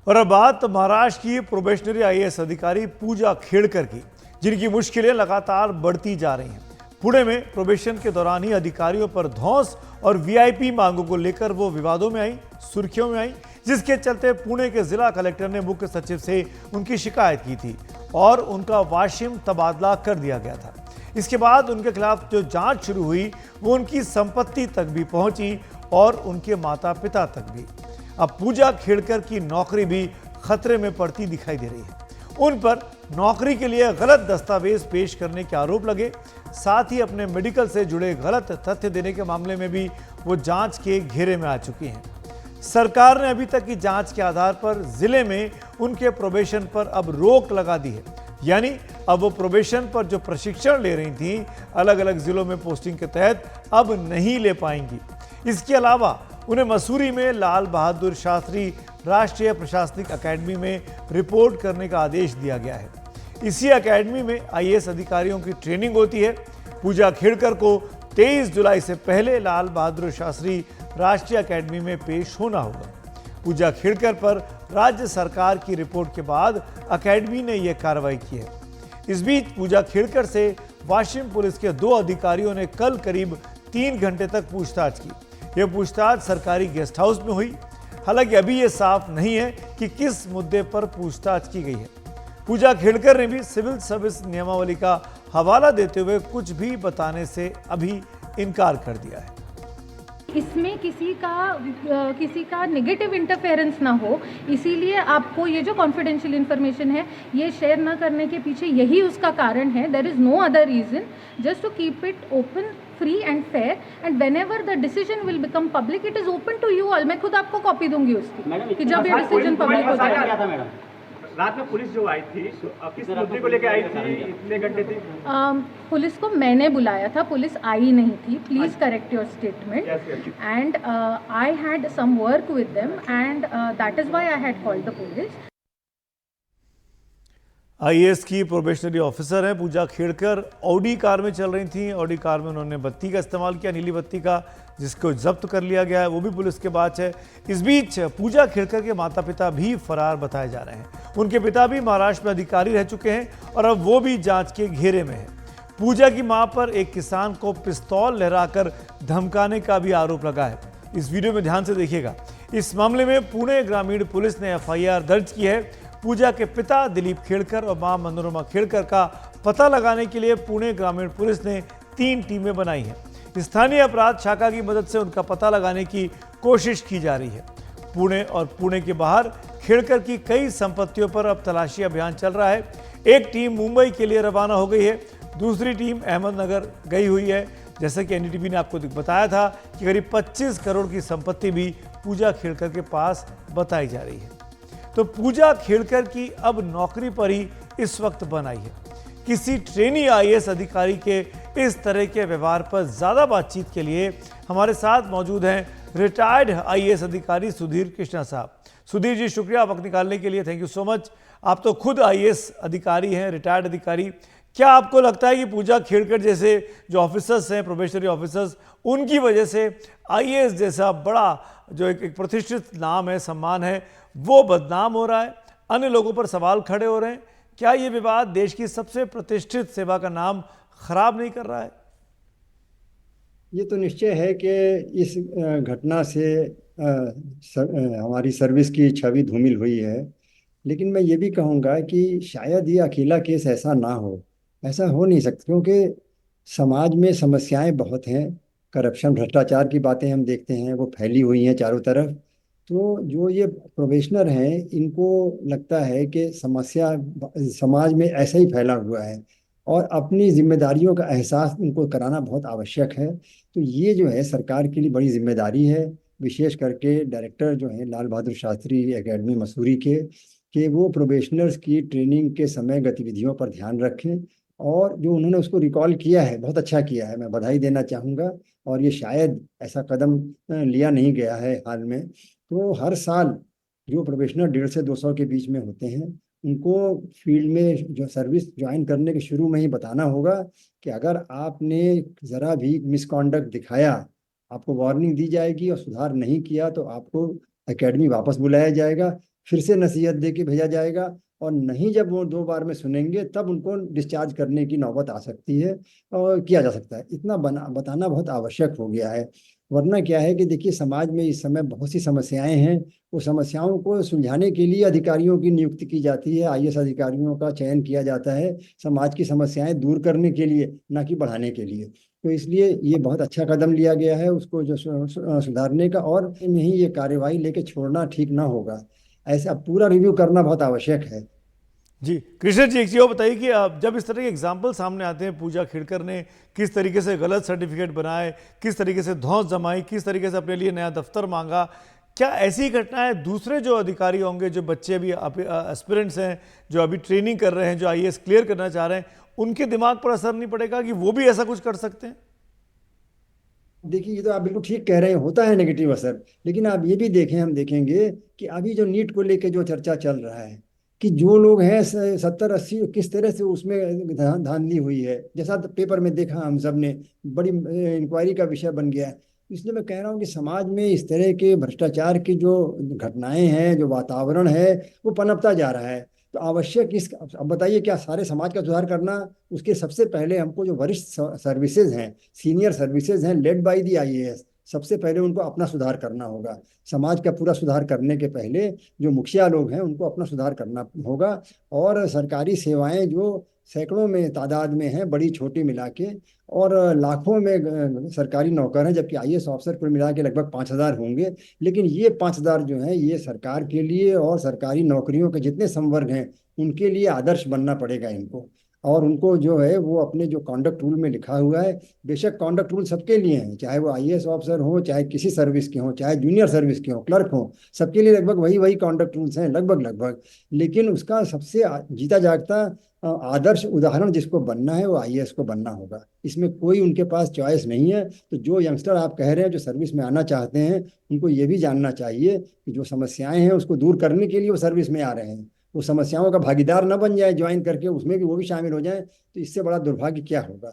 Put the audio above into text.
और अब बात महाराष्ट्र की प्रोबेशनरी आईएएस अधिकारी पूजा खेड़कर की, जिनकी मुश्किलें लगातार बढ़ती जा रही हैं। पुणे में प्रोबेशन के दौरान ही अधिकारियों पर धौंस और वीआईपी मांगों को लेकर वो विवादों में आई, सुर्खियों में आई, जिसके चलते पुणे के जिला कलेक्टर ने मुख्य सचिव से उनकी शिकायत की थी और उनका वाशिम तबादला कर दिया गया था। इसके बाद उनके खिलाफ जो जांच शुरू हुई वो उनकी संपत्ति तक भी पहुंची और उनके माता पिता तक भी। अब पूजा खेड़कर की नौकरी भी खतरे में पड़ती दिखाई दे रही है। उन पर नौकरी के लिए गलत दस्तावेज पेश करने के आरोप लगे, साथ ही अपने मेडिकल से जुड़े गलत तथ्य देने के मामले में भी वो जांच के घेरे में आ चुकी हैं। सरकार ने अभी तक की जांच के आधार पर जिले में उनके प्रोबेशन पर अब रोक लगा दी है, यानी अब वो प्रोबेशन पर जो प्रशिक्षण ले रही थी अलग अलग जिलों में पोस्टिंग के तहत अब नहीं ले पाएंगी। इसके अलावा उन्हें मसूरी में लाल बहादुर शास्त्री राष्ट्रीय प्रशासनिक अकेडमी में रिपोर्ट करने का आदेश दिया गया है। इसी अकेडमी में आईएएस अधिकारियों की ट्रेनिंग होती है। पूजा खेड़कर को 23 जुलाई से पहले लाल बहादुर शास्त्री राष्ट्रीय अकेडमी में पेश होना होगा। पूजा खेड़कर पर राज्य सरकार की रिपोर्ट के बाद अकेडमी ने यह कार्रवाई की है। इस बीच पूजा खेड़कर से वाशिम पुलिस के 2 अधिकारियों ने कल करीब 3 घंटे तक पूछताछ की। यह पूछताछ सरकारी गेस्ट हाउस में हुई। हालांकि अभी यह साफ नहीं है कि किस मुद्दे पर पूछताछ की गई है। पूजा खेड़कर ने भी सिविल सर्विस नियमावली का हवाला देते हुए कुछ भी बताने से अभी इनकार कर दिया है। इसमें किसी का नेगेटिव इंटरफेरेंस ना हो, इसीलिए आपको ये जो कॉन्फिडेंशियल इन्फॉर्मेशन है ये शेयर ना करने के पीछे यही उसका कारण है। There is no other reason, just to keep it open, free and fair, and whenever the decision will become public it is open to you all. मैं खुद आपको कॉपी दूंगी उसकी कि जब ये डिसीजन पब्लिक हो जाएगा। रात में पुलिस जो आई थी किस मुद्दे को लेकर आई थी, इतने घंटे थी? पुलिस को मैंने बुलाया था, पुलिस आई नहीं थी। Please correct your statement. And I had some work with them and that is why I had called the police. IAS की प्रोबेशनरी ऑफिसर है पूजा खेड़कर। ऑडी कार में चल रही थी। ऑडी कार में उन्होंने बत्ती का इस्तेमाल किया, नीली बत्ती का, जिसको जब्त कर लिया गया है। वो भी पुलिस के बात है। इस बीच पूजा खेड़कर के माता पिता भी फरार बताए जा रहे हैं। उनके पिता भी महाराष्ट्र में अधिकारी रह चुके हैं और अब वो भी जांच के घेरे में है। पूजा की मां पर एक किसान को पिस्तौल लहराकर धमकाने का भी आरोप लगा है। इस वीडियो में ध्यान से देखिएगा। इस मामले में पुणे ग्रामीण पुलिस ने एफआईआर दर्ज की है। पूजा के पिता दिलीप खेड़कर और मां मनोरमा खेड़कर का पता लगाने के लिए पुणे ग्रामीण पुलिस ने 3 टीमें बनाई हैं। स्थानीय अपराध शाखा की मदद से उनका पता लगाने की कोशिश की जा रही है। पुणे और पुणे के बाहर खेड़कर की कई संपत्तियों पर अब तलाशी अभियान चल रहा है। एक टीम मुंबई के लिए रवाना हो गई है, दूसरी टीम अहमदनगर गई हुई है। जैसा कि एनडीटीवी ने आपको बताया था कि करीब 25 करोड़ की संपत्ति भी पूजा खेड़कर के पास बताई जा रही है। तो पूजा खेड़कर की अब नौकरी पर ही इस वक्त बन आई है। किसी ट्रेनी आईएएस अधिकारी के इस तरह के व्यवहार पर ज्यादा बातचीत के लिए हमारे साथ मौजूद हैं रिटायर्ड आईएएस अधिकारी सुधीर कृष्णा साहब। सुधीर जी, शुक्रिया वक्त निकालने के लिए, थैंक यू सो मच। आप तो खुद आईएएस अधिकारी हैं, रिटायर्ड अधिकारी। क्या आपको लगता है कि पूजा खेड़कर जैसे जो ऑफिसर्स हैं, प्रोबेशनरी ऑफिसर्स, उनकी वजह से आईएएस जैसा बड़ा जो एक प्रतिष्ठित नाम है, सम्मान है, वो बदनाम हो रहा है, अन्य लोगों पर सवाल खड़े हो रहे हैं? क्या ये विवाद देश की सबसे प्रतिष्ठित सेवा का नाम खराब नहीं कर रहा है? ये तो निश्चय है कि इस घटना से हमारी सर्विस की छवि धूमिल हुई है। लेकिन मैं ये भी कहूँगा कि शायद ये अकेला केस ऐसा ना हो, ऐसा हो नहीं सकता, क्योंकि समाज में समस्याएं बहुत हैं। करप्शन, भ्रष्टाचार की बातें हम देखते हैं, वो फैली हुई हैं चारों तरफ। तो जो ये प्रोबेशनर हैं, इनको लगता है कि समस्या समाज में ऐसा ही फैला हुआ है और अपनी जिम्मेदारियों का एहसास इनको कराना बहुत आवश्यक है। तो ये जो है सरकार के लिए बड़ी जिम्मेदारी है, विशेष करके डायरेक्टर जो है लाल बहादुर शास्त्री एकेडमी मसूरी के, कि वो प्रोबेशनर्स की ट्रेनिंग के समय गतिविधियों पर ध्यान रखें। और जो उन्होंने उसको रिकॉल किया है, बहुत अच्छा किया है, मैं बधाई देना चाहूँगा। और ये शायद ऐसा कदम लिया नहीं गया है हाल में। तो हर साल जो प्रोबेशनर 150 से 200 के बीच में होते हैं, उनको फील्ड में जो सर्विस ज्वाइन करने के शुरू में ही बताना होगा कि अगर आपने ज़रा भी मिसकॉन्डक्ट दिखाया, आपको वार्निंग दी जाएगी, और सुधार नहीं किया तो आपको एकेडमी वापस बुलाया जाएगा। फिर से नसीहत दे के भेजा जाएगा, और नहीं जब वो 2 बार में सुनेंगे तब उनको डिस्चार्ज करने की नौबत आ सकती है और किया जा सकता है। इतना बताना बहुत आवश्यक हो गया है। वरना क्या है कि देखिए, समाज में इस समय बहुत सी समस्याएं हैं। वो समस्याओं को सुलझाने के लिए अधिकारियों की नियुक्ति की जाती है, आईएएस अधिकारियों का चयन किया जाता है समाज की समस्याएं दूर करने के लिए, ना कि बढ़ाने के लिए। तो इसलिए ये बहुत अच्छा कदम लिया गया है उसको जो सुधारने का, और नहीं ये कार्यवाही लेके छोड़ना ठीक ना होगा। ऐसा पूरा रिव्यू करना बहुत आवश्यक है। जी कृष्ण जी, एक चीज़ और बताइए कि जब इस तरह के एग्जाम्पल सामने आते हैं, पूजा खेड़कर ने किस तरीके से गलत सर्टिफिकेट बनाए, किस तरीके से धौंस जमाई, किस तरीके से अपने लिए नया दफ्तर मांगा, क्या ऐसी घटनाएं दूसरे जो अधिकारी होंगे, जो बच्चे अभी एस्पिरेंट्स हैं, जो अभी ट्रेनिंग कर रहे हैं, जो आईएएस क्लियर करना चाह रहे हैं, उनके दिमाग पर असर नहीं पड़ेगा कि वो भी ऐसा कुछ कर सकते हैं? देखिए, ये तो आप बिल्कुल ठीक कह रहे हैं, होता है नेगेटिव असर। लेकिन आप ये भी देखें, हम देखेंगे कि अभी जो नीट को लेके जो चर्चा चल रहा है, कि जो लोग हैं 70-80, किस तरह से उसमें धांधली हुई है, जैसा तो पेपर में देखा हम सब ने, बड़ी इंक्वायरी का विषय बन गया है। इसलिए मैं कह रहा हूँ कि समाज में इस तरह के भ्रष्टाचार की जो घटनाएं हैं, जो वातावरण है, वो पनपता जा रहा है। तो आवश्यक इस, अब बताइए, क्या सारे समाज का सुधार करना, उसके सबसे पहले हमको जो वरिष्ठ सर्विसेज हैं, सीनियर सर्विसेज हैं, लेड बाय दी आईएएस, सबसे पहले उनको अपना सुधार करना होगा। समाज का पूरा सुधार करने के पहले जो मुखिया लोग हैं उनको अपना सुधार करना होगा। और सरकारी सेवाएं जो सैकड़ों में तादाद में हैं, बड़ी छोटी मिला के, और लाखों में सरकारी नौकर हैं, जबकि आईएएस ऑफिसर कुल मिला के लगभग 5,000 होंगे। लेकिन ये 5,000 जो हैं, ये सरकार के लिए और सरकारी नौकरियों के जितने संवर्ग हैं उनके लिए आदर्श बनना पड़ेगा इनको। और उनको जो है वो अपने जो कॉन्डक्ट रूल में लिखा हुआ है, बेशक कॉन्डक्ट रूल सबके लिए हैं, चाहे वो आईएएस ऑफिसर हो, चाहे किसी सर्विस के हो, चाहे जूनियर सर्विस के हो, क्लर्क हो, सबके लिए लगभग वही वही कॉन्डक्ट रूल्स हैं, लगभग लगभग। लेकिन उसका सबसे जीता जागता आदर्श उदाहरण जिसको बनना है वो आईएएस को बनना होगा। इसमें कोई उनके पास चॉइस नहीं है। तो जो यंगस्टर आप कह रहे हैं जो सर्विस में आना चाहते हैं, उनको ये भी जानना चाहिए कि जो समस्याएं हैं उसको दूर करने के लिए वो सर्विस में आ रहे हैं, वो समस्याओं का भागीदार न बन जाए, ज्वाइन करके उसमें भी वो भी शामिल हो जाए। तो इससे बड़ा दुर्भाग्य क्या होगा।